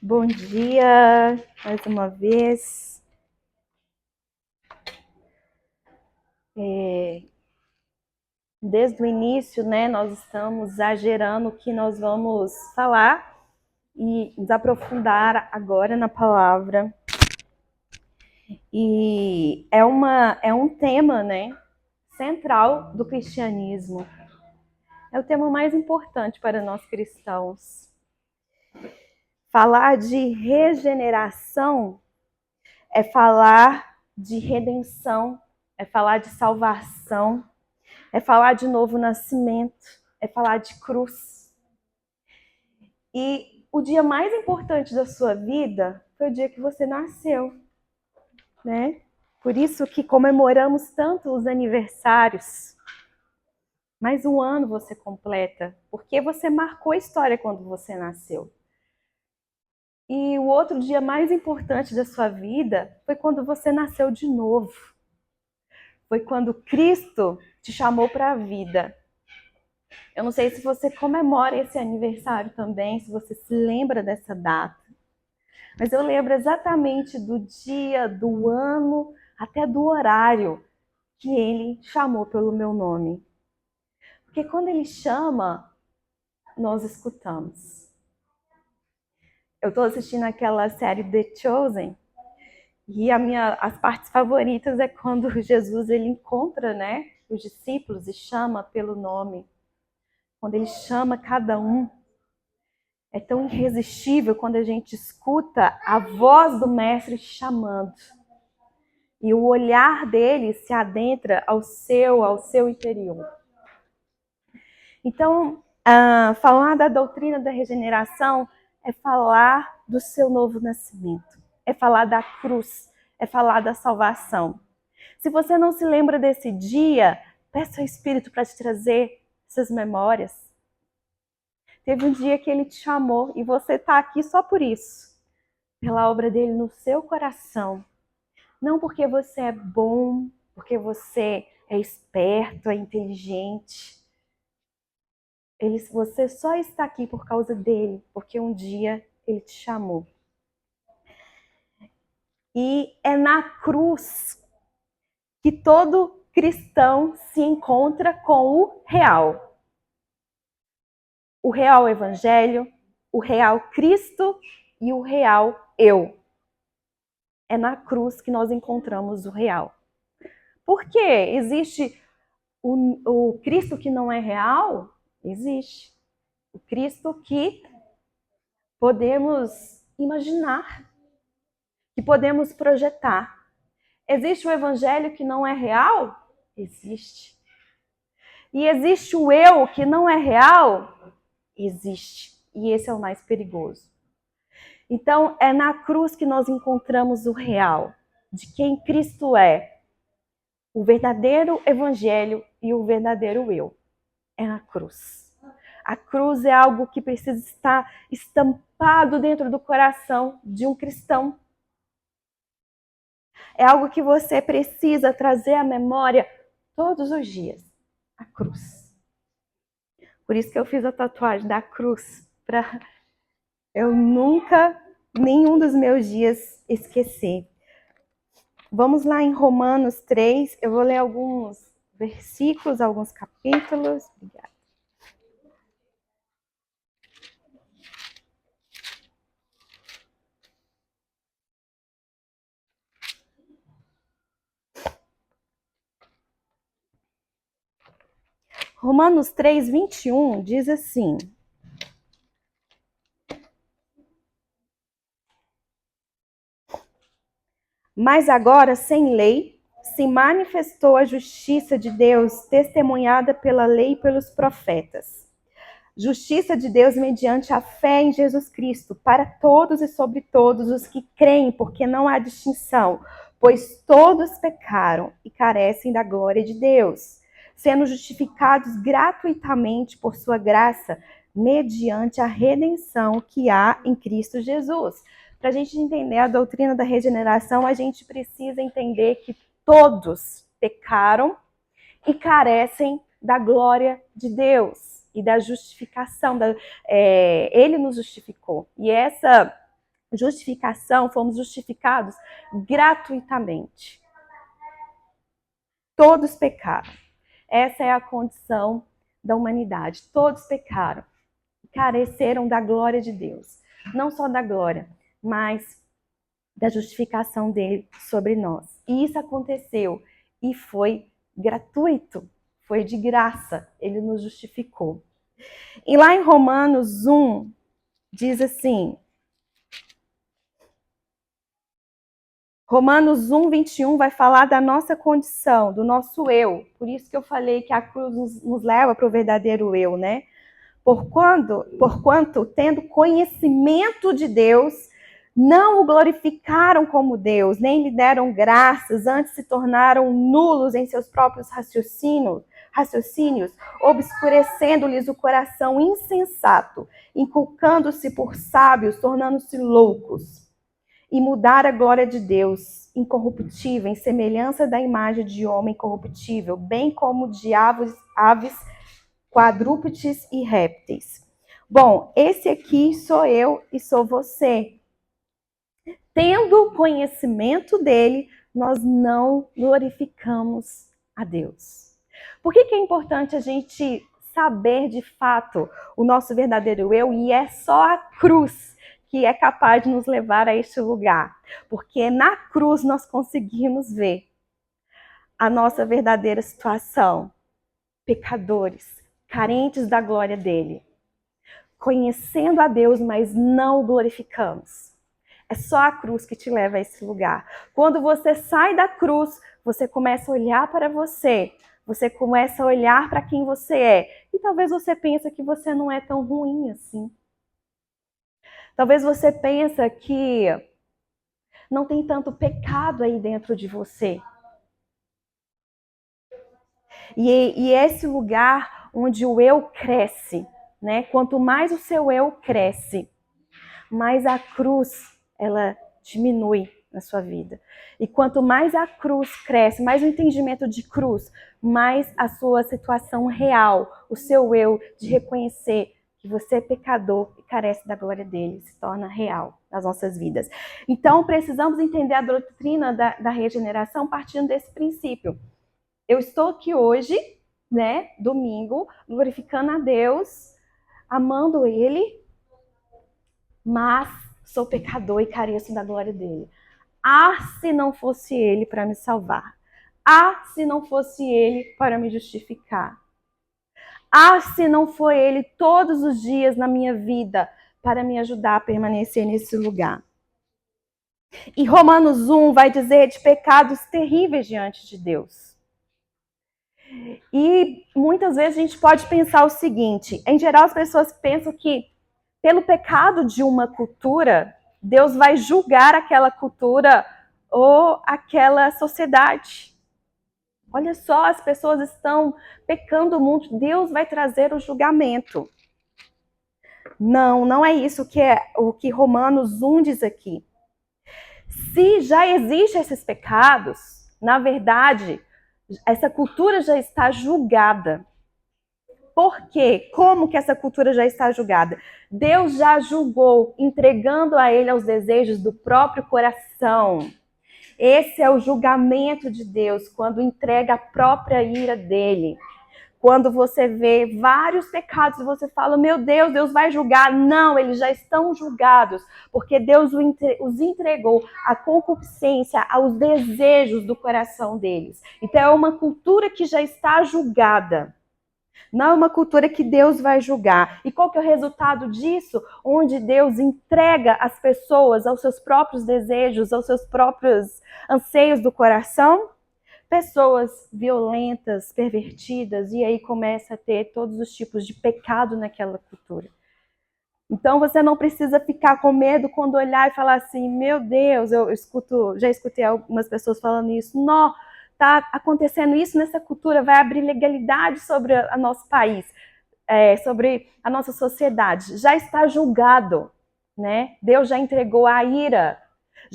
Bom dia, mais uma vez. Desde o início, né, nós estamos exagerando o que nós vamos falar e nos aprofundar agora na palavra. E é um tema, né, central do cristianismo. É o tema mais importante para nós cristãos. Falar de regeneração é falar de redenção, é falar de salvação, é falar de novo nascimento, é falar de cruz. E o dia mais importante da sua vida foi o dia que você nasceu, né? Por isso que comemoramos tanto os aniversários. Mais um ano você completa, porque você marcou a história quando você nasceu. E o outro dia mais importante da sua vida foi quando você nasceu de novo. Foi quando Cristo te chamou para a vida. Eu não sei se você comemora esse aniversário também, se você se lembra dessa data. Mas eu lembro exatamente do dia, do ano, até do horário que ele chamou pelo meu nome. Porque quando ele chama, nós escutamos. Eu estou assistindo aquela série The Chosen, e as partes favoritas é quando Jesus ele encontra, né, os discípulos e chama pelo nome. Quando ele chama cada um, é tão irresistível quando a gente escuta a voz do mestre chamando. E o olhar dele se adentra ao seu interior. Então, falar da doutrina da regeneração é falar do seu novo nascimento. É falar da cruz. É falar da salvação. Se você não se lembra desse dia, peça ao Espírito para te trazer essas memórias. Teve um dia que ele te chamou e você está aqui só por isso. Pela obra dele no seu coração. Não porque você é bom, porque você é esperto, é inteligente. Você só está aqui por causa dele, porque um dia ele te chamou. E é na cruz que todo cristão se encontra com o real. O real evangelho, o real Cristo e o real eu. É na cruz que nós encontramos o real. Por quê? Existe o Cristo que não é real? Existe. O Cristo que podemos imaginar, que podemos projetar. Existe o evangelho que não é real? Existe. E existe o eu que não é real? Existe. E esse é o mais perigoso. Então, é na cruz que nós encontramos o real, de quem Cristo é. O verdadeiro evangelho e o verdadeiro eu. É na cruz. A cruz é algo que precisa estar estampado dentro do coração de um cristão. É algo que você precisa trazer à memória todos os dias. A cruz. Por isso que eu fiz a tatuagem da cruz, para eu nunca, nenhum dos meus dias, esquecer. Vamos lá em Romanos 3, eu vou ler alguns versículos, alguns capítulos. Obrigada. Romanos 3, 21 diz assim: mas agora, sem lei, se manifestou a justiça de Deus, testemunhada pela lei e pelos profetas. Justiça de Deus mediante a fé em Jesus Cristo, para todos e sobre todos os que creem, porque não há distinção, pois todos pecaram e carecem da glória de Deus, sendo justificados gratuitamente por sua graça, mediante a redenção que há em Cristo Jesus. Para a gente entender a doutrina da regeneração, a gente precisa entender que todos pecaram e carecem da glória de Deus e da justificação. Ele nos justificou. E essa justificação, fomos justificados gratuitamente. Todos pecaram. Essa é a condição da humanidade. Todos pecaram. Careceram da glória de Deus. Não só da glória, mas da justificação dele sobre nós. E isso aconteceu e foi gratuito. Foi de graça. Ele nos justificou. E lá em Romanos 1, diz assim... Romanos 1, 21 vai falar da nossa condição, do nosso eu. Por isso que eu falei que a cruz nos leva para o verdadeiro eu, né? Porquanto, tendo conhecimento de Deus, não o glorificaram como Deus, nem lhe deram graças, antes se tornaram nulos em seus próprios raciocínios, obscurecendo-lhes o coração insensato, inculcando-se por sábios, tornando-se loucos. E mudar a glória de Deus, incorruptível, em semelhança da imagem de homem corruptível, bem como de aves, quadrúpedes e répteis. Bom, esse aqui sou eu e sou você. Tendo conhecimento dele, nós não glorificamos a Deus. Por que é importante a gente saber de fato o nosso verdadeiro eu? E é só a cruz que é capaz de nos levar a este lugar. Porque na cruz nós conseguimos ver a nossa verdadeira situação. Pecadores, carentes da glória dele. Conhecendo a Deus, mas não o glorificamos. É só a cruz que te leva a esse lugar. Quando você sai da cruz, você começa a olhar para você. Você começa a olhar para quem você é. E talvez você pense que você não é tão ruim assim. Talvez você pense que não tem tanto pecado aí dentro de você. E esse lugar onde o eu cresce, né? Quanto mais o seu eu cresce, mais a cruz, ela diminui na sua vida. E quanto mais a cruz cresce, mais o entendimento de cruz, mais a sua situação real, o seu eu de reconhecer que você é pecador e carece da glória dele, se torna real nas nossas vidas. Então, precisamos entender a doutrina da regeneração partindo desse princípio. Eu estou aqui hoje, né, domingo, glorificando a Deus, amando Ele, mas sou pecador e careço da glória dele. Ah, se não fosse Ele para me salvar. Ah, se não fosse Ele para me justificar. Ah, se não foi Ele todos os dias na minha vida para me ajudar a permanecer nesse lugar. E Romanos 1 vai dizer de pecados terríveis diante de Deus. E muitas vezes a gente pode pensar o seguinte, em geral as pessoas pensam que pelo pecado de uma cultura, Deus vai julgar aquela cultura ou aquela sociedade. Olha só, as pessoas estão pecando muito, Deus vai trazer o julgamento. Não, não é isso que é o que Romanos 1 diz aqui. Se já existem esses pecados, na verdade, essa cultura já está julgada. Por quê? Como que essa cultura já está julgada? Deus já julgou, entregando a ele aos desejos do próprio coração. Esse é o julgamento de Deus, quando entrega a própria ira dele. Quando você vê vários pecados e você fala, meu Deus, Deus vai julgar. Não, eles já estão julgados, porque Deus os entregou à concupiscência, aos desejos do coração deles. Então é uma cultura que já está julgada. Não é uma cultura que Deus vai julgar. E qual que é o resultado disso? Onde Deus entrega as pessoas aos seus próprios desejos, aos seus próprios anseios do coração? Pessoas violentas, pervertidas, e aí começa a ter todos os tipos de pecado naquela cultura. Então você não precisa ficar com medo quando olhar e falar assim, meu Deus, já escutei algumas pessoas falando isso, não, está acontecendo isso nessa cultura, vai abrir legalidade sobre o nosso país, sobre a nossa sociedade. Já está julgado, né? Deus já entregou a ira.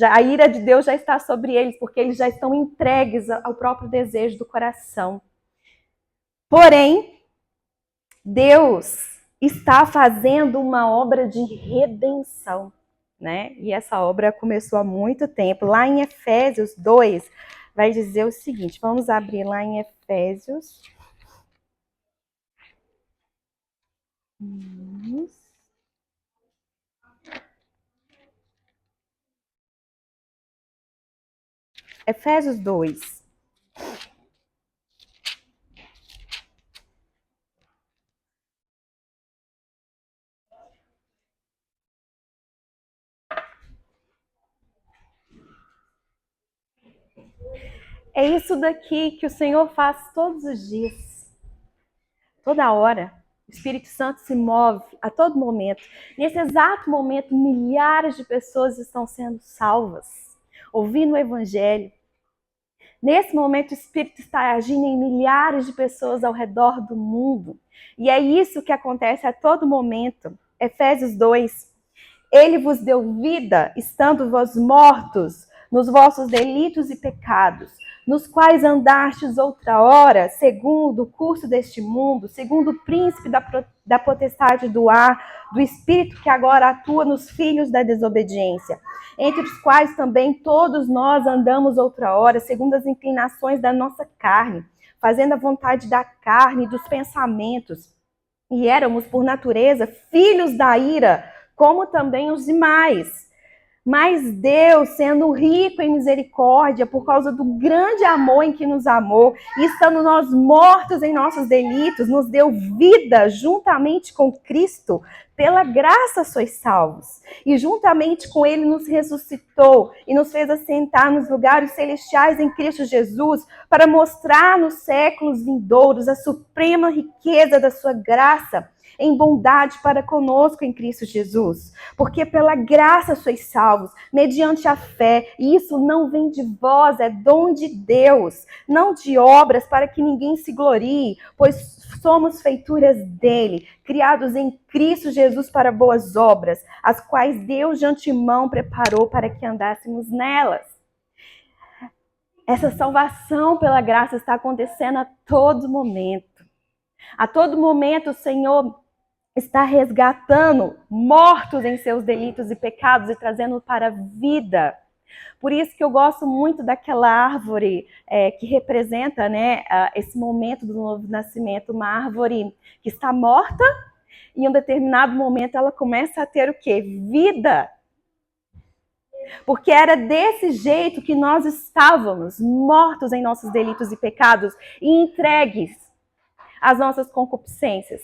A ira de Deus já está sobre eles, porque eles já estão entregues ao próprio desejo do coração. Porém, Deus está fazendo uma obra de redenção. né? E essa obra começou há muito tempo. Lá em Efésios 2, vai dizer o seguinte, vamos abrir lá em Efésios. Efésios 2. É isso daqui que o Senhor faz todos os dias, toda hora. O Espírito Santo se move a todo momento. Nesse exato momento, milhares de pessoas estão sendo salvas, ouvindo o Evangelho. Nesse momento, o Espírito está agindo em milhares de pessoas ao redor do mundo. E é isso que acontece a todo momento. Efésios 2. Ele vos deu vida, estando vós mortos nos vossos delitos e pecados, nos quais andastes outra hora, segundo o curso deste mundo, segundo o príncipe da potestade do ar, do espírito que agora atua nos filhos da desobediência, entre os quais também todos nós andamos outra hora, segundo as inclinações da nossa carne, fazendo a vontade da carne e dos pensamentos. E éramos, por natureza, filhos da ira, como também os demais. Mas Deus, sendo rico em misericórdia, por causa do grande amor em que nos amou, e estando nós mortos em nossos delitos, nos deu vida juntamente com Cristo. Pela graça sois salvos. E juntamente com Ele nos ressuscitou e nos fez assentar nos lugares celestiais em Cristo Jesus, para mostrar nos séculos vindouros a suprema riqueza da sua graça, em bondade para conosco em Cristo Jesus. Porque pela graça sois salvos, mediante a fé, e isso não vem de vós, é dom de Deus, não de obras para que ninguém se glorie, pois somos feituras dele, criados em Cristo Jesus para boas obras, as quais Deus de antemão preparou para que andássemos nelas. Essa salvação pela graça está acontecendo a todo momento. A todo momento o Senhor está resgatando mortos em seus delitos e pecados e trazendo para a vida. Por isso que eu gosto muito daquela árvore que representa, né, esse momento do novo nascimento, uma árvore que está morta e em um determinado momento ela começa a ter o quê? Vida. Porque era desse jeito que nós estávamos, mortos em nossos delitos e pecados e entregues às nossas concupiscências.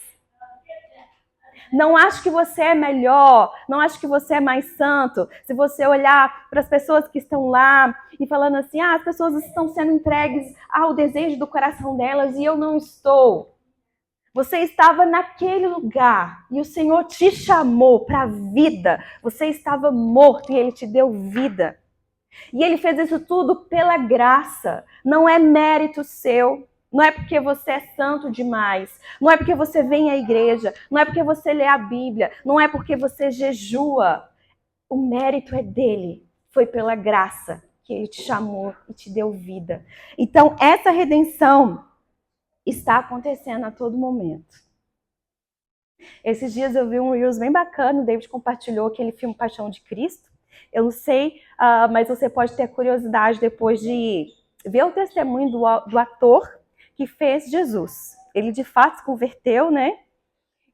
Não acho que você é melhor, não acho que você é mais santo. Se você olhar para as pessoas que estão lá e falando assim, as pessoas estão sendo entregues ao desejo do coração delas e eu não estou. Você estava naquele lugar e o Senhor te chamou para a vida. Você estava morto e Ele te deu vida. E Ele fez isso tudo pela graça. Não é mérito seu. Não é porque você é santo demais, não é porque você vem à igreja, não é porque você lê a Bíblia, não é porque você jejua. O mérito é dele, foi pela graça que ele te chamou e te deu vida. Então, essa redenção está acontecendo a todo momento. Esses dias eu vi um Reels bem bacana, o David compartilhou aquele filme Paixão de Cristo. Eu não sei, mas você pode ter curiosidade depois de ver o testemunho do ator que fez Jesus. Ele de fato se converteu, né?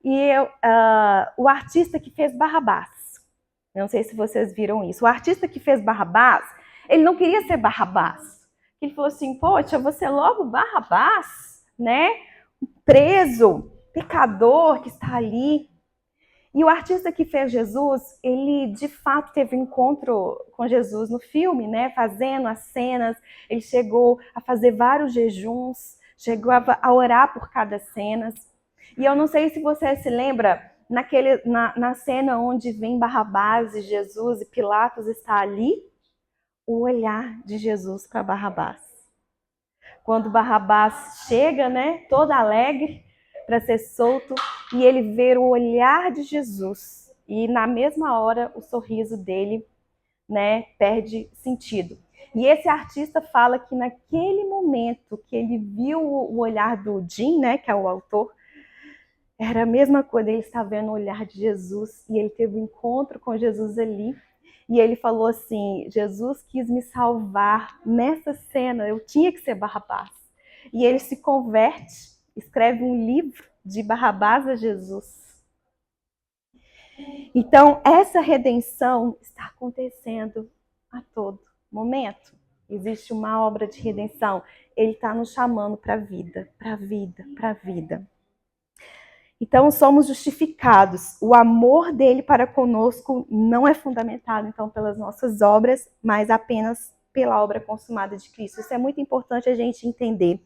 E o artista que fez Barrabás. Não sei se vocês viram isso. O artista que fez Barrabás, ele não queria ser Barrabás. Ele falou assim, poxa, você logo Barrabás, né? Preso, pecador que está ali. E o artista que fez Jesus, ele de fato teve um encontro com Jesus no filme, né? Fazendo as cenas, ele chegou a fazer vários jejuns, chegou a orar por cada cena. E eu não sei se você se lembra, na cena onde vem Barrabás e Jesus e Pilatos está ali, o olhar de Jesus para Barrabás. Quando Barrabás chega, né, todo alegre para ser solto, e ele vê o olhar de Jesus, e na mesma hora o sorriso dele, né, perde sentido. E esse artista fala que naquele momento que ele viu o olhar do Jim, né, que é o autor, era a mesma coisa, ele estava vendo o olhar de Jesus e ele teve um encontro com Jesus ali E ele falou assim, Jesus quis me salvar nessa cena, eu tinha que ser Barrabás. E ele se converte, escreve um livro de Barrabás a Jesus. Então, essa redenção está acontecendo a todo momento. Existe uma obra de redenção. Ele está nos chamando para a vida, para a vida, para a vida. Então, somos justificados. O amor dele para conosco não é fundamentado, então, pelas nossas obras, mas apenas pela obra consumada de Cristo. Isso é muito importante a gente entender.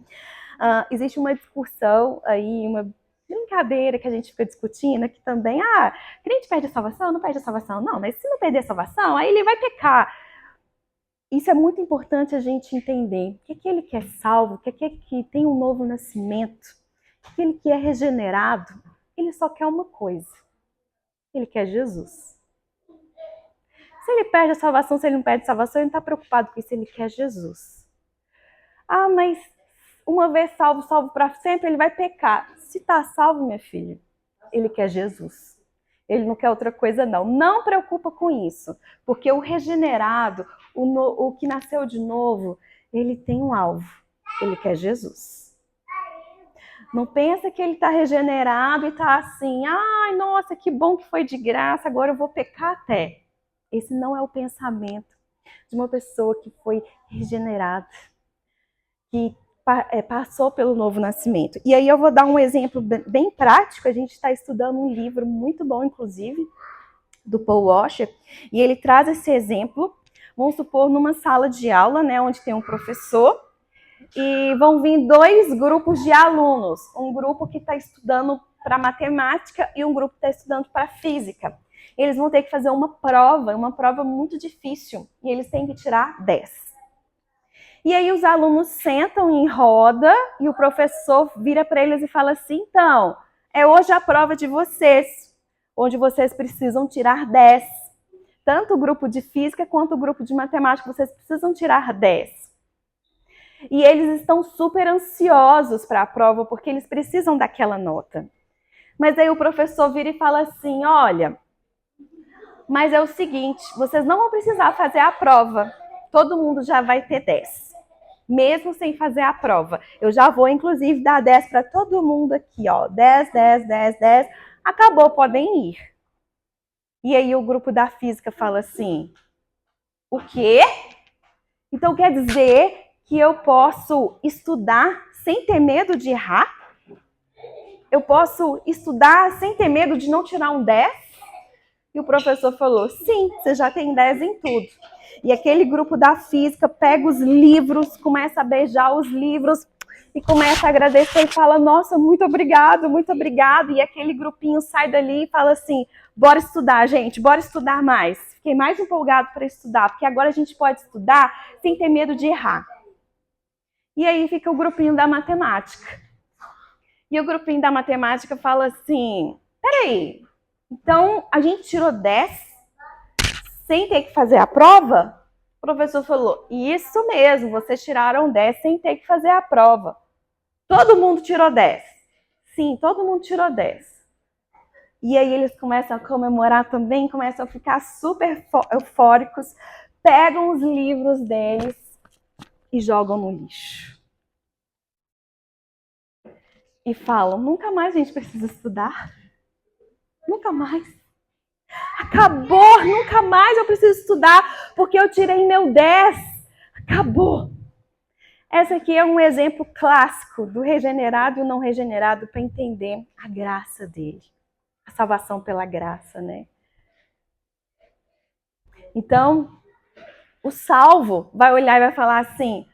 Existe uma discussão aí, uma brincadeira que a gente fica discutindo, que também, crente perde a salvação? Não perde a salvação? Não, mas se não perder a salvação, aí ele vai pecar. Isso é muito importante a gente entender. O que é que ele quer salvo? O que é que tem um novo nascimento? O que ele quer regenerado? Ele só quer uma coisa. Ele quer Jesus. Se ele perde a salvação, se ele não perde a salvação, ele não está preocupado com isso, ele quer Jesus. Mas uma vez salvo, salvo para sempre, ele vai pecar. Se está salvo, minha filha, ele quer Jesus. Ele não quer outra coisa, não. Não preocupa com isso, porque o regenerado, o que nasceu de novo, ele tem um alvo. Ele quer Jesus. Não pensa que ele está regenerado e está assim, nossa, que bom que foi de graça, agora eu vou pecar até. Esse não é o pensamento de uma pessoa que foi regenerada, que passou pelo novo nascimento. E aí eu vou dar um exemplo bem prático. A gente está estudando um livro muito bom, inclusive, do Paul Washer, e ele traz esse exemplo, vamos supor, numa sala de aula, né, onde tem um professor, e vão vir dois grupos de alunos, um grupo que está estudando para matemática e um grupo que está estudando para física. Eles vão ter que fazer uma prova muito difícil, e eles têm que tirar 10. E aí os alunos sentam em roda e o professor vira para eles e fala assim, então, é hoje a prova de vocês, onde vocês precisam tirar 10. Tanto o grupo de física quanto o grupo de matemática, vocês precisam tirar 10. E eles estão super ansiosos para a prova, porque eles precisam daquela nota. Mas aí o professor vira e fala assim, olha, mas é o seguinte, vocês não vão precisar fazer a prova, todo mundo já vai ter 10. Mesmo sem fazer a prova. Eu já vou, inclusive, dar 10 para todo mundo aqui, ó. 10, 10, 10, 10. Acabou, podem ir. E aí o grupo da física fala assim, o quê? Então quer dizer que eu posso estudar sem ter medo de errar? Eu posso estudar sem ter medo de não tirar um 10? E o professor falou, sim, você já tem 10 em tudo. E aquele grupo da física pega os livros, começa a beijar os livros e começa a agradecer e fala, nossa, muito obrigado, muito obrigado. E aquele grupinho sai dali e fala assim, bora estudar, gente, bora estudar mais. Fiquei mais empolgado para estudar, porque agora a gente pode estudar sem ter medo de errar. E aí fica o grupinho da matemática. E o grupinho da matemática fala assim, peraí, então a gente tirou 10 sem ter que fazer a prova? O professor falou, isso mesmo, vocês tiraram 10 sem ter que fazer a prova. Todo mundo tirou 10. Sim, todo mundo tirou 10. E aí eles começam a comemorar também, começam a ficar super eufóricos, pegam os livros deles e jogam no lixo. E falam, nunca mais a gente precisa estudar. Nunca mais. Acabou, nunca mais eu preciso estudar, porque eu tirei meu 10. Acabou. Esse aqui é um exemplo clássico do regenerado e o não regenerado para entender a graça dele. A salvação pela graça, né? Então, o salvo vai olhar e vai falar assim,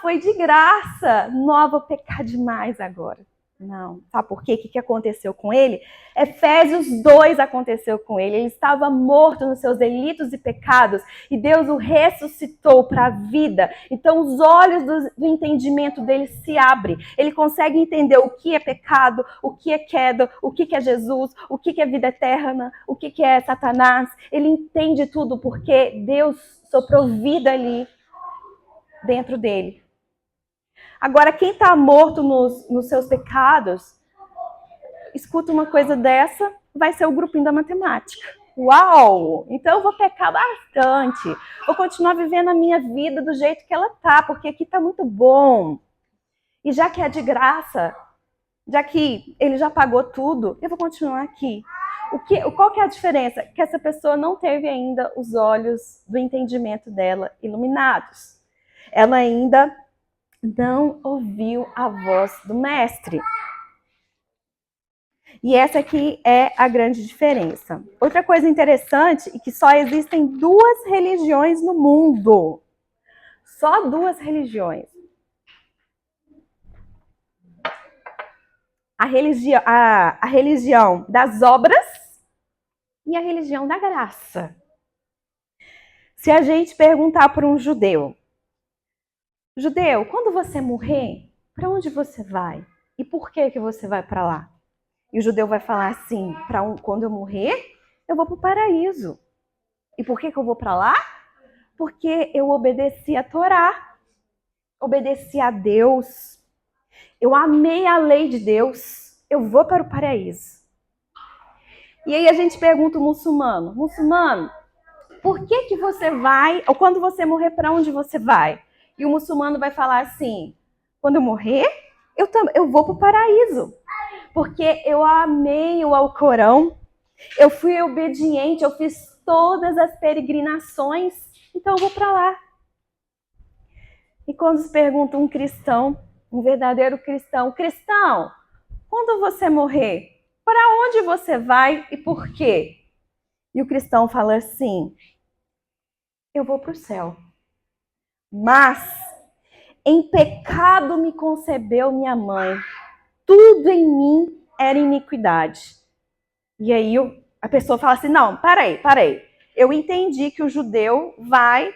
foi de graça, não vou pecar demais agora. Não, sabe por quê? O que aconteceu com ele? Efésios 2 aconteceu com ele. Ele estava morto nos seus delitos e pecados e Deus o ressuscitou para a vida. Então os olhos do entendimento dele se abrem. Ele consegue entender o que é pecado, o que é queda, o que é Jesus, o que é vida eterna, o que é Satanás. Ele entende tudo porque Deus soprou vida ali dentro dele. Agora, quem está morto nos seus pecados, escuta uma coisa dessa, vai ser o grupinho da matemática. Uau! Então eu vou pecar bastante. Vou continuar vivendo a minha vida do jeito que ela tá, porque aqui tá muito bom. E já que é de graça, já que ele já pagou tudo, eu vou continuar aqui. Qual que é a diferença? Que essa pessoa não teve ainda os olhos do entendimento dela iluminados. Ela ainda não ouviu a voz do mestre. E essa aqui é a grande diferença. Outra coisa interessante é que só existem duas religiões no mundo. Só duas religiões. A religião das obras e a religião da graça. Se a gente perguntar para um judeu, quando você morrer, para onde você vai? E por que você vai para lá? E o judeu vai falar assim, quando eu morrer, eu vou para o paraíso. E por que eu vou para lá? Porque eu obedeci a Torá, obedeci a Deus, eu amei a lei de Deus, eu vou para o paraíso. E aí a gente pergunta o muçulmano, por que você vai, ou quando você morrer, para onde você vai? E o muçulmano vai falar assim, quando eu morrer, eu vou para o paraíso, porque eu amei o Alcorão, eu fui obediente, eu fiz todas as peregrinações, então eu vou para lá. E quando se pergunta um cristão, um verdadeiro cristão, quando você morrer, para onde você vai e por quê? E o cristão fala assim, eu vou para o céu. Mas em pecado me concebeu minha mãe. Tudo em mim era iniquidade. E aí a pessoa fala assim, não, parei. Eu entendi que o judeu vai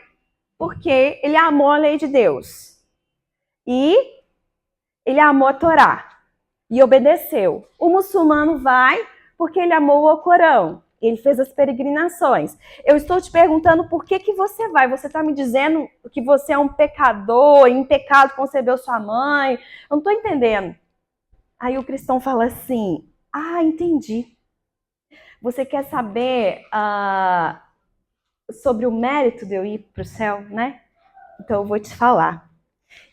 porque ele amou a lei de Deus. E ele amou a Torá. E obedeceu. O muçulmano vai porque ele amou o Alcorão. Ele fez as peregrinações. Eu estou te perguntando por que você vai. Você está me dizendo que você é um pecador, em pecado concebeu sua mãe. Eu não estou entendendo. Aí o cristão fala assim, entendi. Você quer saber sobre o mérito de eu ir para o céu, né? Então eu vou te falar.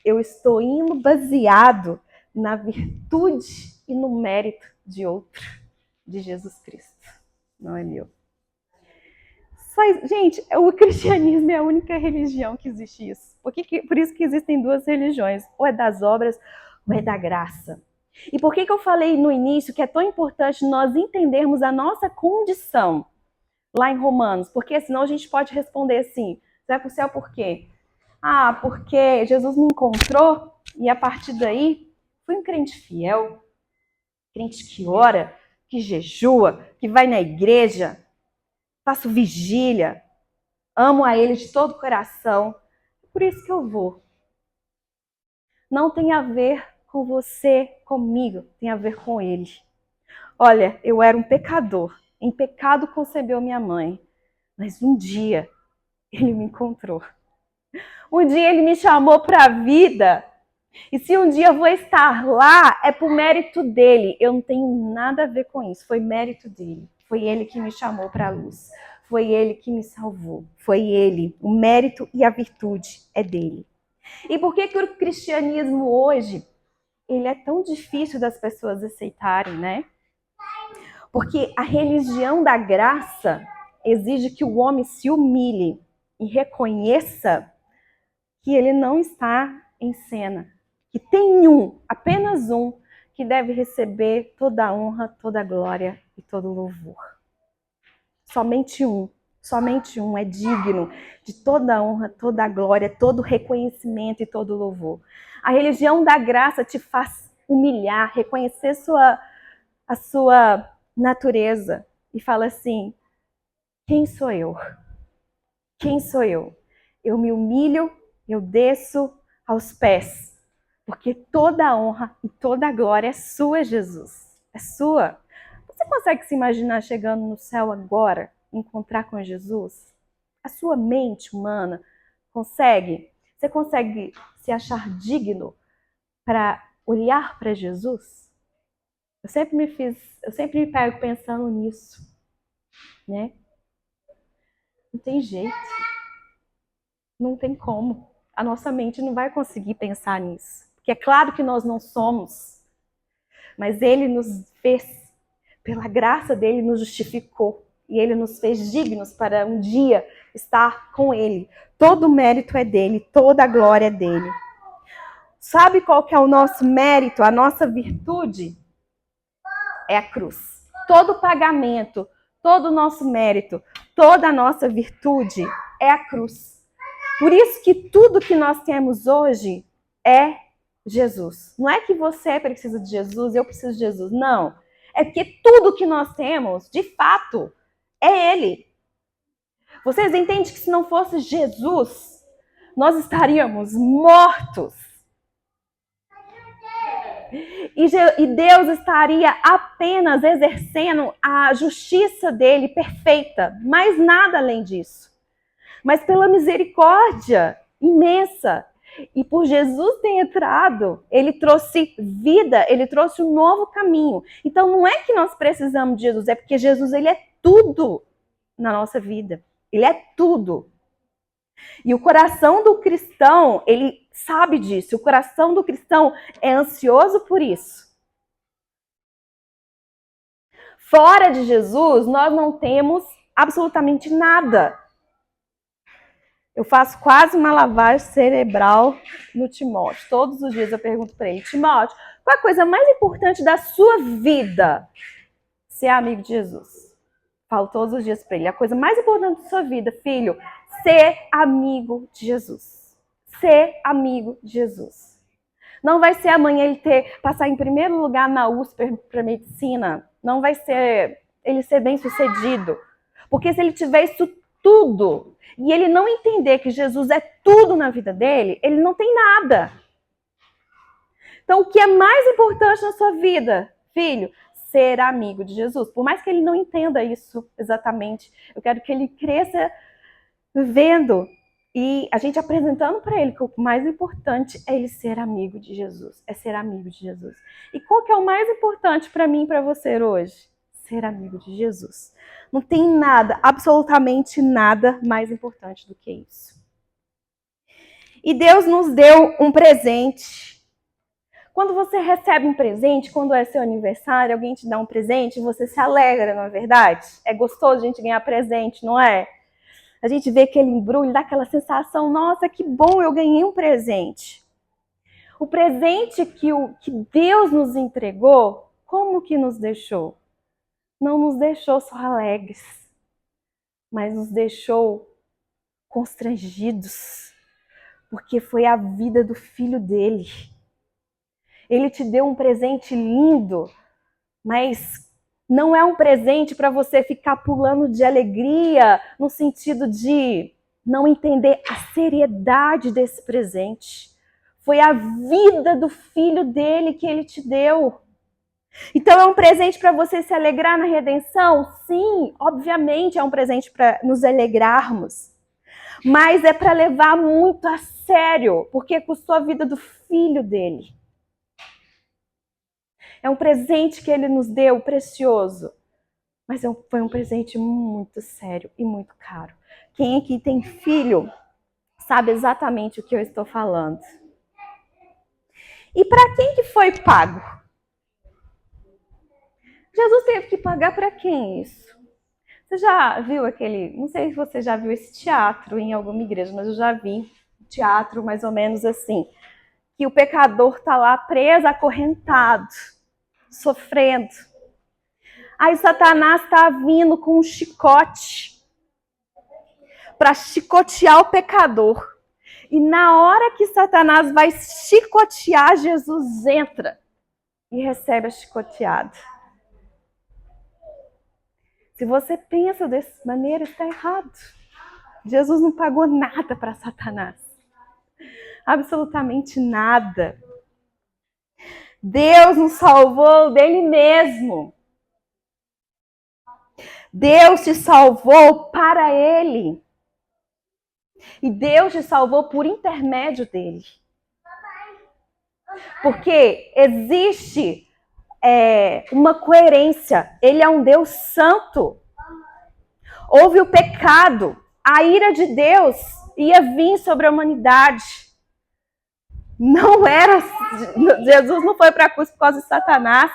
Eu estou indo baseado na virtude e no mérito de outro, de Jesus Cristo. Não é meu. Gente, o cristianismo é a única religião que existe isso. Por isso que existem duas religiões. Ou é das obras, ou é da graça. E por que eu falei no início que é tão importante nós entendermos a nossa condição lá em Romanos? Porque senão a gente pode responder assim, você vai para o céu por quê? Porque Jesus me encontrou e a partir daí fui um crente fiel, crente que ora, que jejua, que vai na igreja, faço vigília, amo a Ele de todo o coração. Por isso que eu vou. Não tem a ver com você, comigo, tem a ver com Ele. Olha, eu era um pecador, em pecado concebeu minha mãe, mas um dia Ele me encontrou. Um dia Ele me chamou para a vida. E se um dia eu vou estar lá, é por mérito dele. Eu não tenho nada a ver com isso. Foi mérito dele. Foi ele que me chamou para a luz. Foi ele que me salvou. Foi ele. O mérito e a virtude é dele. E por que o cristianismo hoje ele é tão difícil das pessoas aceitarem, né? Porque a religião da graça exige que o homem se humilhe e reconheça que ele não está em cena. Que tem apenas um, que deve receber toda a honra, toda a glória e todo o louvor. Somente um é digno de toda a honra, toda a glória, todo o reconhecimento e todo o louvor. A religião da graça te faz humilhar, reconhecer a sua natureza e fala assim, quem sou eu? Quem sou eu? Eu me humilho, eu desço aos pés. Porque toda a honra e toda a glória é sua, Jesus. É sua. Você consegue se imaginar chegando no céu agora, encontrar com Jesus? A sua mente humana consegue? Você consegue se achar digno para olhar para Jesus? Eu sempre me pego pensando nisso, né? Não tem jeito. Não tem como. A nossa mente não vai conseguir pensar nisso. Porque é claro que nós não somos. Mas ele nos fez, pela graça dele, nos justificou. E ele nos fez dignos para um dia estar com ele. Todo o mérito é dele, toda a glória é dele. Sabe qual que é o nosso mérito, a nossa virtude? É a cruz. Todo o pagamento, todo o nosso mérito, toda a nossa virtude é a cruz. Por isso que tudo que nós temos hoje é Jesus. Não é que você precisa de Jesus, eu preciso de Jesus. Não. É porque tudo que nós temos, de fato, é Ele. Vocês entendem que se não fosse Jesus, nós estaríamos mortos. E Deus estaria apenas exercendo a justiça dele perfeita, mais nada além disso. Mas pela misericórdia imensa, e por Jesus ter entrado, ele trouxe vida, ele trouxe um novo caminho. Então não é que nós precisamos de Jesus, é porque Jesus ele é tudo na nossa vida. Ele é tudo. E o coração do cristão, ele sabe disso. O coração do cristão é ansioso por isso. Fora de Jesus, nós não temos absolutamente nada. Eu faço quase uma lavagem cerebral no Timóteo. Todos os dias eu pergunto para ele, Timóteo, qual a coisa mais importante da sua vida? Ser amigo de Jesus. Falo todos os dias para ele, a coisa mais importante da sua vida, filho, ser amigo de Jesus. Ser amigo de Jesus. Não vai ser amanhã ele passar em primeiro lugar na USP para medicina. Não vai ser ele ser bem sucedido. Porque se ele tiver isso tudo e ele não entender que Jesus é tudo na vida dele, ele não tem nada. Então, o que é mais importante na sua vida, filho? Ser amigo de Jesus. Por mais que ele não entenda isso exatamente, eu quero que ele cresça vendo e a gente apresentando para ele que o mais importante é ele ser amigo de Jesus. É ser amigo de Jesus. E qual que é o mais importante para mim e para você hoje? Ser amigo de Jesus. Não tem nada, absolutamente nada mais importante do que isso. E Deus nos deu um presente. Quando você recebe um presente, quando é seu aniversário, alguém te dá um presente, você se alegra, não é verdade? É gostoso a gente ganhar presente, não é? A gente vê aquele embrulho, dá aquela sensação, nossa, que bom, eu ganhei um presente. O presente que Deus nos entregou, como que nos deixou? Não nos deixou só alegres, mas nos deixou constrangidos, porque foi a vida do filho dele. Ele te deu um presente lindo, mas não é um presente para você ficar pulando de alegria, no sentido de não entender a seriedade desse presente. Foi a vida do filho dele que ele te deu. Então é um presente para você se alegrar na redenção? Sim, obviamente é um presente para nos alegrarmos. Mas é para levar muito a sério, porque custou a vida do filho dele. É um presente que ele nos deu, precioso. Mas foi um presente muito sério e muito caro. Quem aqui tem filho sabe exatamente o que eu estou falando. E para quem que foi pago? Jesus teve que pagar para quem isso? Você já viu aquele... Não sei se você já viu esse teatro em alguma igreja, mas eu já vi teatro mais ou menos assim. Que o pecador está lá preso, acorrentado, sofrendo. Aí Satanás está vindo com um chicote para chicotear o pecador. E na hora que Satanás vai chicotear, Jesus entra e recebe a chicoteada. Se você pensa dessa maneira, está errado. Jesus não pagou nada para Satanás. Absolutamente nada. Deus nos salvou dele mesmo. Deus te salvou para ele. E Deus te salvou por intermédio dele. Porque existe uma coerência. Ele é um Deus santo. Houve o pecado. A ira de Deus ia vir sobre a humanidade. Não era... Jesus não foi para a cruz por causa de Satanás.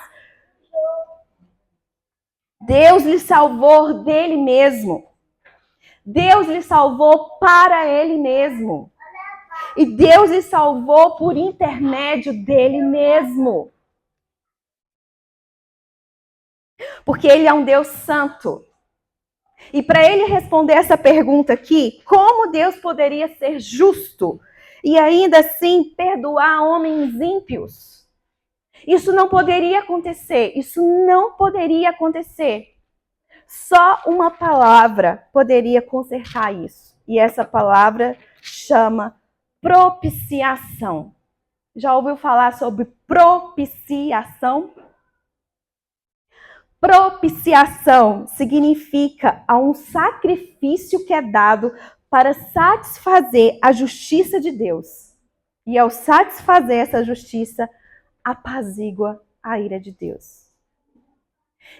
Deus lhe salvou dele mesmo. Deus lhe salvou para ele mesmo. E Deus lhe salvou por intermédio dele mesmo. Porque ele é um Deus santo. E para ele responder essa pergunta aqui, como Deus poderia ser justo e ainda assim perdoar homens ímpios? Isso não poderia acontecer. Isso não poderia acontecer. Só uma palavra poderia consertar isso. E essa palavra chama propiciação. Já ouviu falar sobre propiciação? Propiciação significa um sacrifício que é dado para satisfazer a justiça de Deus. E ao satisfazer essa justiça, apazigua a ira de Deus.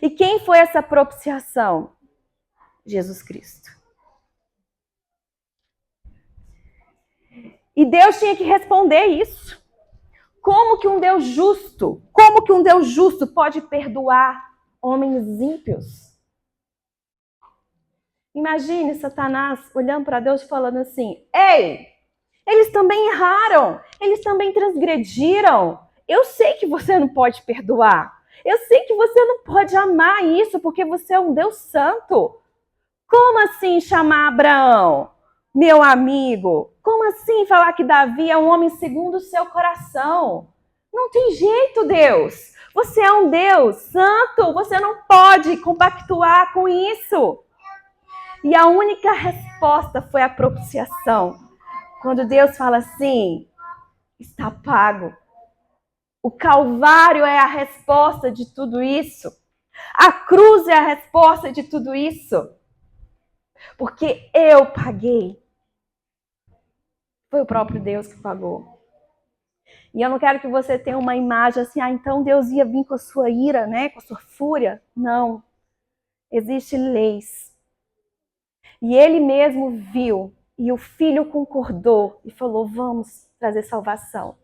E quem foi essa propiciação? Jesus Cristo. E Deus tinha que responder isso. Como que um Deus justo pode perdoar homens ímpios? Imagine Satanás olhando para Deus e falando assim: ei, eles também erraram, eles também transgrediram. Eu sei que você não pode perdoar. Eu sei que você não pode amar isso porque você é um Deus santo. Como assim chamar Abraão, meu amigo? Como assim falar que Davi é um homem segundo o seu coração? Não tem jeito, Deus. Você é um Deus santo, você não pode compactuar com isso. E a única resposta foi a propiciação. Quando Deus fala assim, está pago. O Calvário é a resposta de tudo isso. A cruz é a resposta de tudo isso. Porque eu paguei. Foi o próprio Deus que pagou. E eu não quero que você tenha uma imagem assim, então Deus ia vir com a sua ira, né? Com a sua fúria. Não. Existem leis. E ele mesmo viu. E o filho concordou e falou, vamos trazer salvação.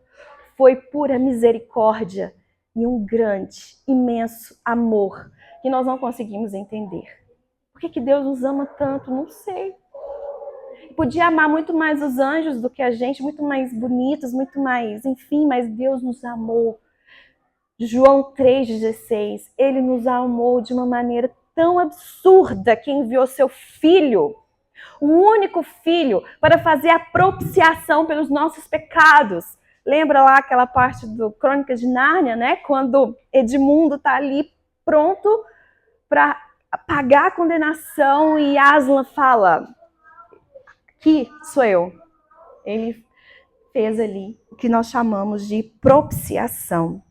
Foi pura misericórdia e um grande, imenso amor que nós não conseguimos entender. Por que Deus nos ama tanto? Não sei. Podia amar muito mais os anjos do que a gente, muito mais bonitos, muito mais, enfim, mas Deus nos amou. João 3,16, ele nos amou de uma maneira tão absurda que enviou seu filho, o único filho, para fazer a propiciação pelos nossos pecados. Lembra lá aquela parte do Crônicas de Nárnia, né? Quando Edmundo está ali pronto para pagar a condenação e Aslan fala, que sou eu. Ele fez ali o que nós chamamos de propiciação.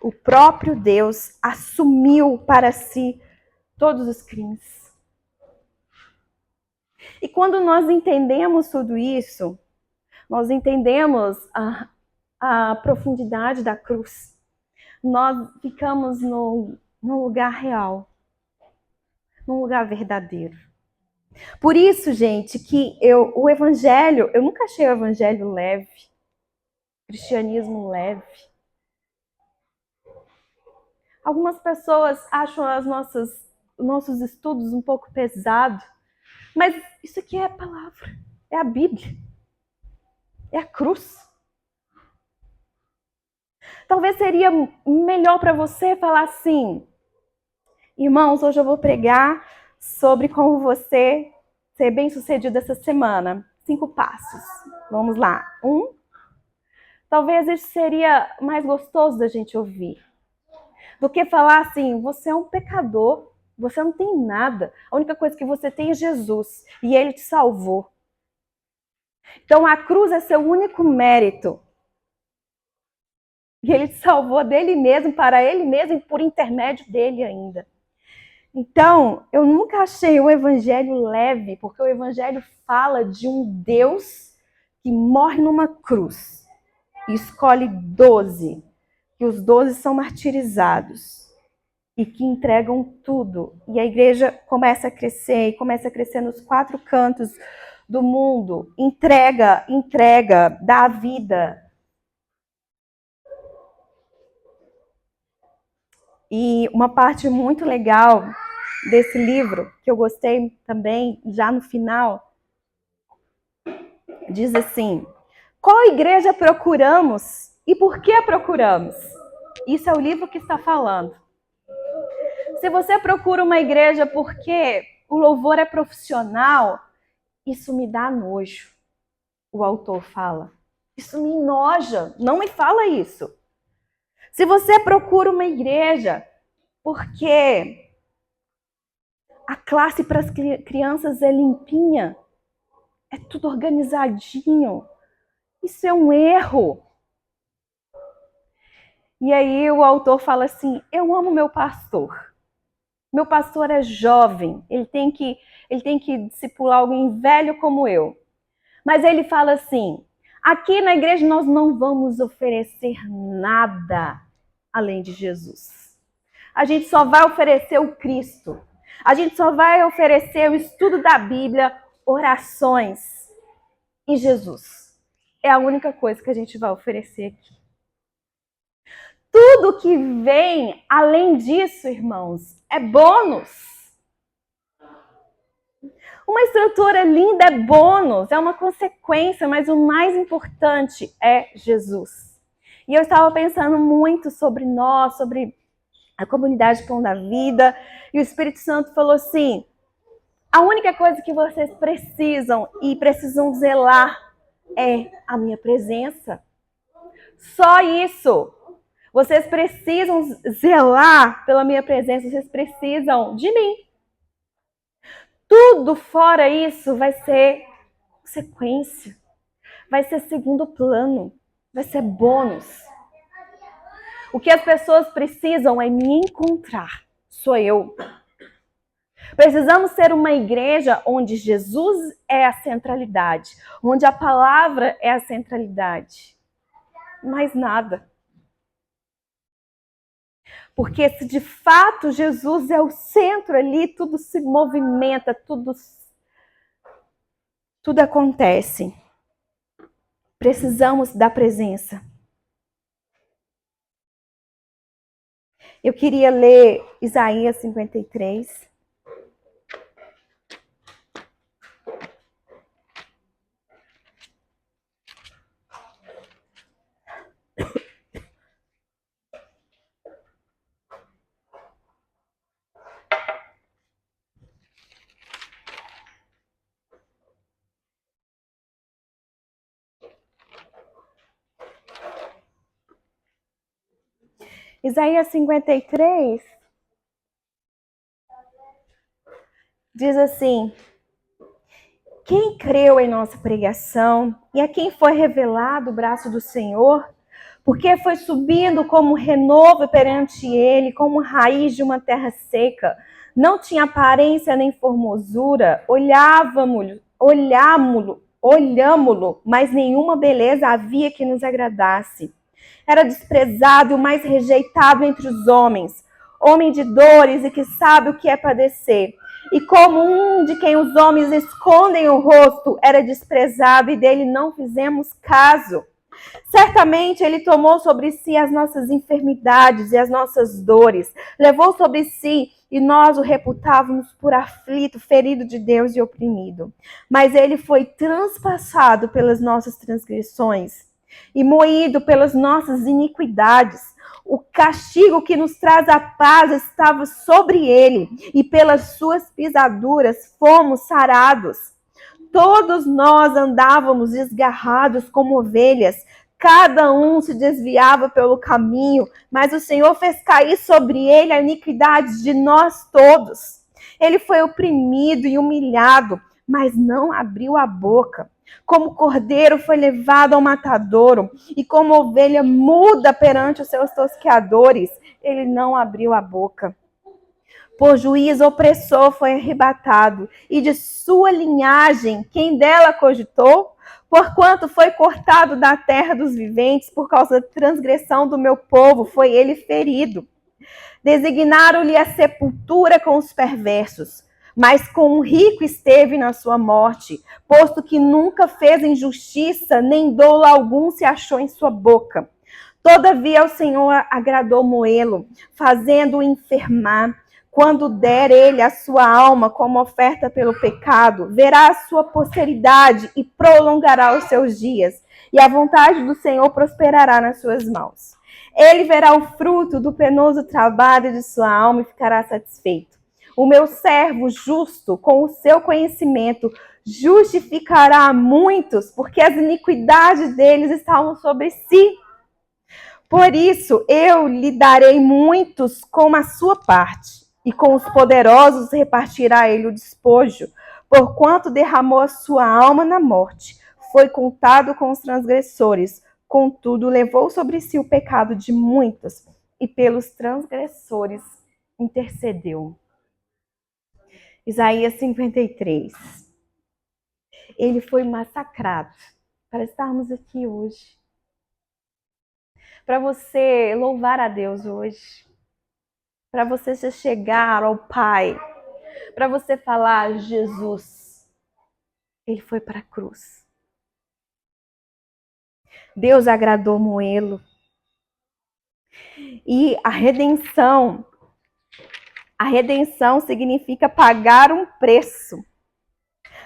O próprio Deus assumiu para si todos os crimes. E quando nós entendemos tudo isso, nós entendemos a profundidade da cruz. Nós ficamos num lugar real, num lugar verdadeiro. Por isso, gente, que o evangelho, eu nunca achei o evangelho leve, cristianismo leve. Algumas pessoas acham os nossos estudos um pouco pesados, mas isso aqui é a palavra, é a Bíblia, é a cruz. Talvez seria melhor para você falar assim, irmãos, hoje eu vou pregar sobre como você ser bem-sucedido essa semana. 5 passos. Vamos lá. 1. Talvez isso seria mais gostoso da gente ouvir. Do que falar assim, você é um pecador, você não tem nada. A única coisa que você tem é Jesus. E Ele te salvou. Então a cruz é seu único mérito. E Ele te salvou dele mesmo, para Ele mesmo e por intermédio dele ainda. Então, eu nunca achei o evangelho leve, porque o evangelho fala de um Deus que morre numa cruz e escolhe 12, que os 12 são martirizados. e que entregam tudo. E a igreja começa a crescer, e começa a crescer nos 4 cantos do mundo. Entrega, dá a vida. E uma parte muito legal desse livro, que eu gostei também, já no final, diz assim: qual igreja procuramos e por que a procuramos? Isso é o livro que está falando. Se você procura uma igreja porque o louvor é profissional, isso me dá nojo, o autor fala. Isso me enoja, não me fala isso. Se você procura uma igreja porque a classe para as crianças é limpinha, é tudo organizadinho, isso é um erro. E aí o autor fala assim: eu amo meu pastor. Meu pastor é jovem, ele tem que discipular alguém velho como eu. Mas ele fala assim: aqui na igreja nós não vamos oferecer nada além de Jesus. A gente só vai oferecer o Cristo. A gente só vai oferecer o estudo da Bíblia, orações e Jesus. É a única coisa que a gente vai oferecer aqui. Tudo que vem além disso, irmãos, é bônus. Uma estrutura linda é bônus, é uma consequência, mas o mais importante é Jesus. E eu estava pensando muito sobre nós, sobre a comunidade Pão da Vida, e o Espírito Santo falou assim: a única coisa que vocês precisam e precisam zelar é a minha presença. Só isso. Vocês precisam zelar pela minha presença, vocês precisam de mim. Tudo fora isso vai ser consequência, vai ser segundo plano, vai ser bônus. O que as pessoas precisam é me encontrar, sou eu. Precisamos ser uma igreja onde Jesus é a centralidade, onde a palavra é a centralidade. Mais nada. Porque se de fato Jesus é o centro ali, tudo se movimenta, tudo acontece. Precisamos da presença. Eu queria ler Isaías 53. Isaías 53 diz assim: quem creu em nossa pregação e a quem foi revelado o braço do Senhor, porque foi subindo como renovo perante ele, como raiz de uma terra seca, não tinha aparência nem formosura, olhámo-lo, mas nenhuma beleza havia que nos agradasse. Era desprezado e o mais rejeitado entre os homens, homem de dores e que sabe o que é padecer. E como um de quem os homens escondem o rosto, era desprezado e dele não fizemos caso. Certamente ele tomou sobre si as nossas enfermidades e as nossas dores, levou sobre si e nós o reputávamos por aflito, ferido de Deus e oprimido. Mas ele foi transpassado pelas nossas transgressões e moído pelas nossas iniquidades. O castigo que nos traz a paz estava sobre ele, e pelas suas pisaduras fomos sarados. Todos nós andávamos desgarrados como ovelhas, cada um se desviava pelo caminho, mas o Senhor fez cair sobre ele a iniquidade de nós todos. Ele foi oprimido e humilhado, mas não abriu a boca. Como cordeiro foi levado ao matadouro, e como ovelha muda perante os seus tosqueadores, ele não abriu a boca. Por juiz opressor foi arrebatado, e de sua linhagem, quem dela cogitou? Porquanto foi cortado da terra dos viventes, por causa da transgressão do meu povo, foi ele ferido. Designaram-lhe a sepultura com os perversos, mas com o rico esteve na sua morte, posto que nunca fez injustiça, nem dolo algum se achou em sua boca. Todavia o Senhor agradou moê-lo, fazendo-o enfermar. Quando der ele a sua alma como oferta pelo pecado, verá a sua posteridade e prolongará os seus dias, e a vontade do Senhor prosperará nas suas mãos. Ele verá o fruto do penoso trabalho de sua alma e ficará satisfeito. O meu servo justo, com o seu conhecimento, justificará muitos, porque as iniquidades deles estavam sobre si. Por isso, eu lhe darei muitos como a sua parte, e com os poderosos repartirá ele o despojo, porquanto derramou a sua alma na morte, foi contado com os transgressores, contudo levou sobre si o pecado de muitos, e pelos transgressores intercedeu. Isaías 53. Ele foi massacrado para estarmos aqui hoje. Para você louvar a Deus hoje. Para você se chegar ao Pai. Para você falar, Jesus. Ele foi para a cruz. Deus agradou moê-lo. E a redenção significa pagar um preço,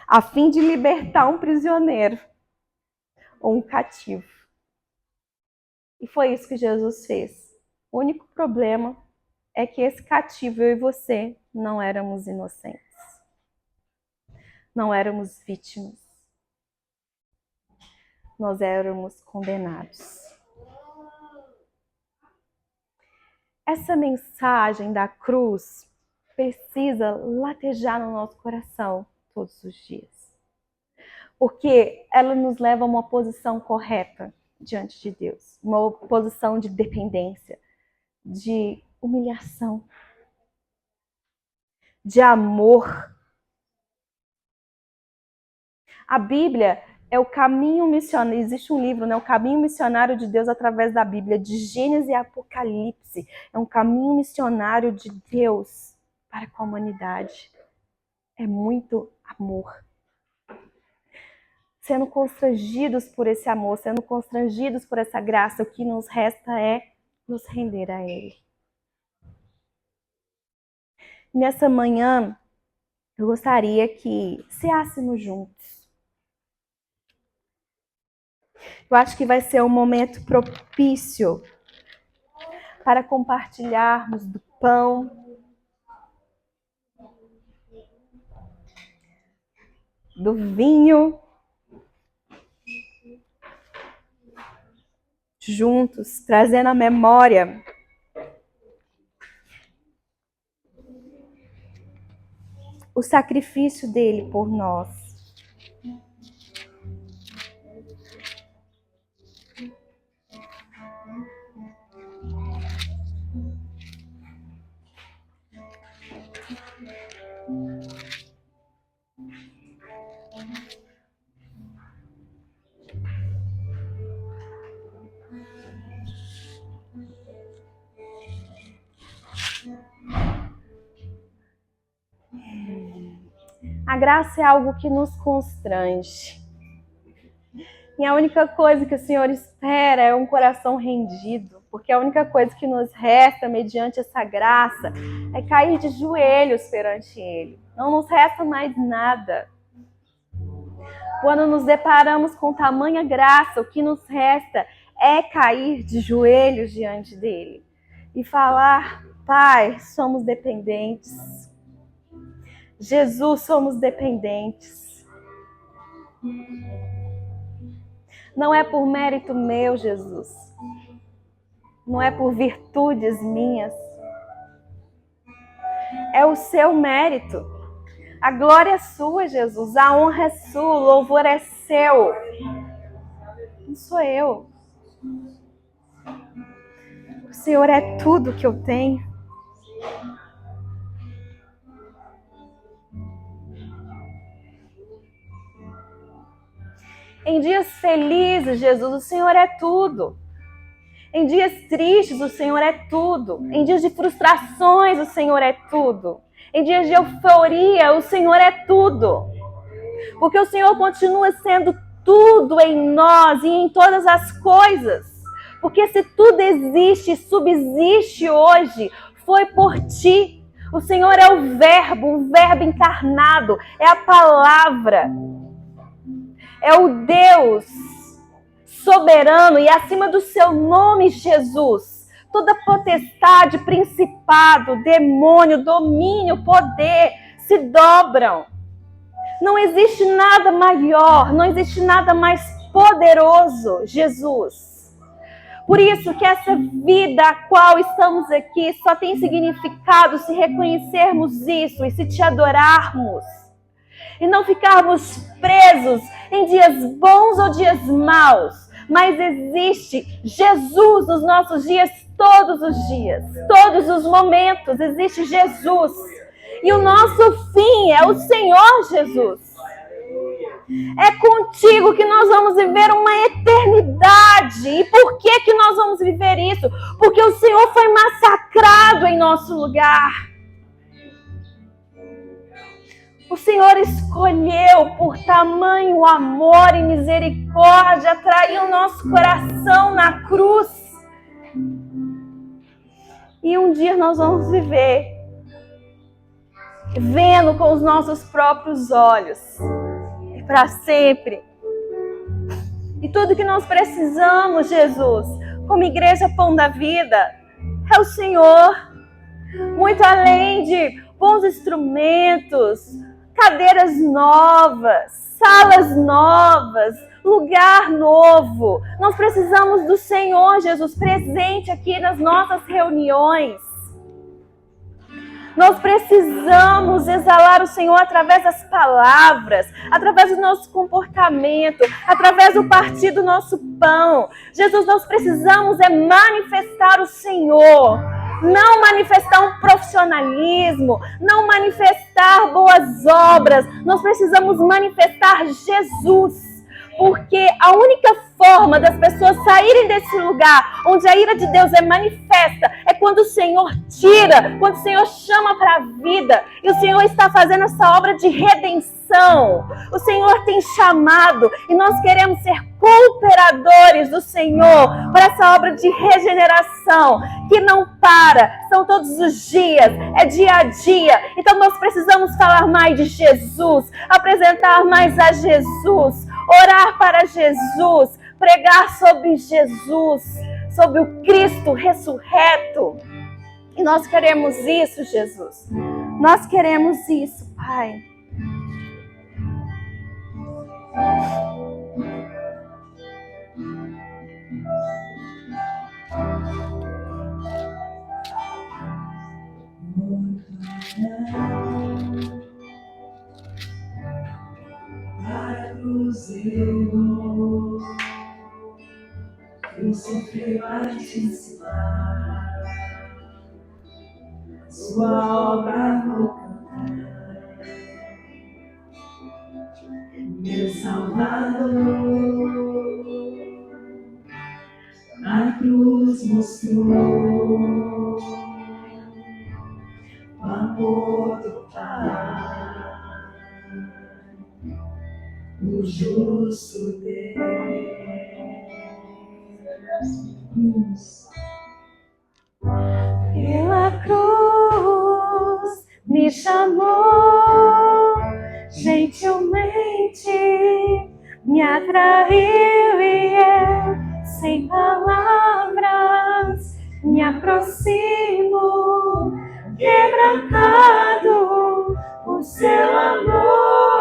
a fim de libertar um prisioneiro ou um cativo. E foi isso que Jesus fez. O único problema é que esse cativo, eu e você, não éramos inocentes. Não éramos vítimas. Nós éramos condenados. Essa mensagem da cruz precisa latejar no nosso coração todos os dias. Porque ela nos leva a uma posição correta diante de Deus. Uma posição de dependência, de humilhação, de amor. A Bíblia é o caminho missionário. Existe um livro, né? O caminho missionário de Deus através da Bíblia, de Gênesis e Apocalipse. É um caminho missionário de Deus para com a humanidade. É muito amor. Sendo constrangidos por esse amor, sendo constrangidos por essa graça, o que nos resta é nos render a Ele. Nessa manhã, eu gostaria que ceássemos juntos. Eu acho que vai ser um momento propício para compartilharmos do pão, do vinho, juntos, trazendo à memória o sacrifício dele por nós. A graça é algo que nos constrange. E a única coisa que o Senhor espera é um coração rendido, porque a única coisa que nos resta mediante essa graça é cair de joelhos perante Ele. Não nos resta mais nada. Quando nos deparamos com tamanha graça, o que nos resta é cair de joelhos diante dele e falar: Pai, somos dependentes. Jesus, somos dependentes. Não é por mérito meu, Jesus. Não é por virtudes minhas. É o seu mérito. A glória é sua, Jesus. A honra é sua. O louvor é seu. Não sou eu. O Senhor é tudo que eu tenho. Em dias felizes, Jesus, o Senhor é tudo. Em dias tristes, o Senhor é tudo. Em dias de frustrações, o Senhor é tudo. Em dias de euforia, o Senhor é tudo. Porque o Senhor continua sendo tudo em nós e em todas as coisas. Porque se tudo existe, subsiste hoje, foi por ti. O Senhor é o Verbo encarnado, é a palavra. É o Deus soberano e acima do seu nome, Jesus. Toda potestade, principado, demônio, domínio, poder se dobram. Não existe nada maior, não existe nada mais poderoso, Jesus. Por isso que essa vida a qual estamos aqui só tem significado se reconhecermos isso e se te adorarmos. E não ficarmos presos em dias bons ou dias maus. Mas existe Jesus nos nossos dias, todos os dias, todos os momentos, existe Jesus. E o nosso fim é o Senhor Jesus. É contigo que nós vamos viver uma eternidade. E por que nós vamos viver isso? Porque o Senhor foi massacrado em nosso lugar. O Senhor escolheu por tamanho amor e misericórdia atrair o nosso coração na cruz. E um dia nós vamos viver vendo com os nossos próprios olhos. E para sempre. E tudo que nós precisamos, Jesus, como Igreja Pão da Vida, é o Senhor. Muito além de bons instrumentos, cadeiras novas, salas novas, lugar novo. Nós precisamos do Senhor, Jesus, presente aqui nas nossas reuniões. Nós precisamos exalar o Senhor através das palavras, através do nosso comportamento, através do partir do nosso pão. Jesus, nós precisamos manifestar o Senhor. Não manifestar um profissionalismo, não manifestar boas obras. Nós precisamos manifestar Jesus. Porque a única forma das pessoas saírem desse lugar onde a ira de Deus é manifesta é quando o Senhor tira, quando o Senhor chama para a vida. E o Senhor está fazendo essa obra de redenção. O Senhor tem chamado e nós queremos ser cooperadores do Senhor para essa obra de regeneração que não para, são todos os dias, é dia a dia. Então nós precisamos falar mais de Jesus, apresentar mais a Jesus, orar para Jesus, pregar sobre Jesus, sobre o Cristo ressurreto. E nós queremos isso, Jesus. Nós queremos isso, Pai. Eu sofri a te ensinar, sua obra vou cantar, meu Salvador, na cruz mostrou o amor do Pai, o justo Deus. Pela cruz me chamou, gentilmente me atraiu e eu, sem palavras, me aproximo, quebrantado o seu amor.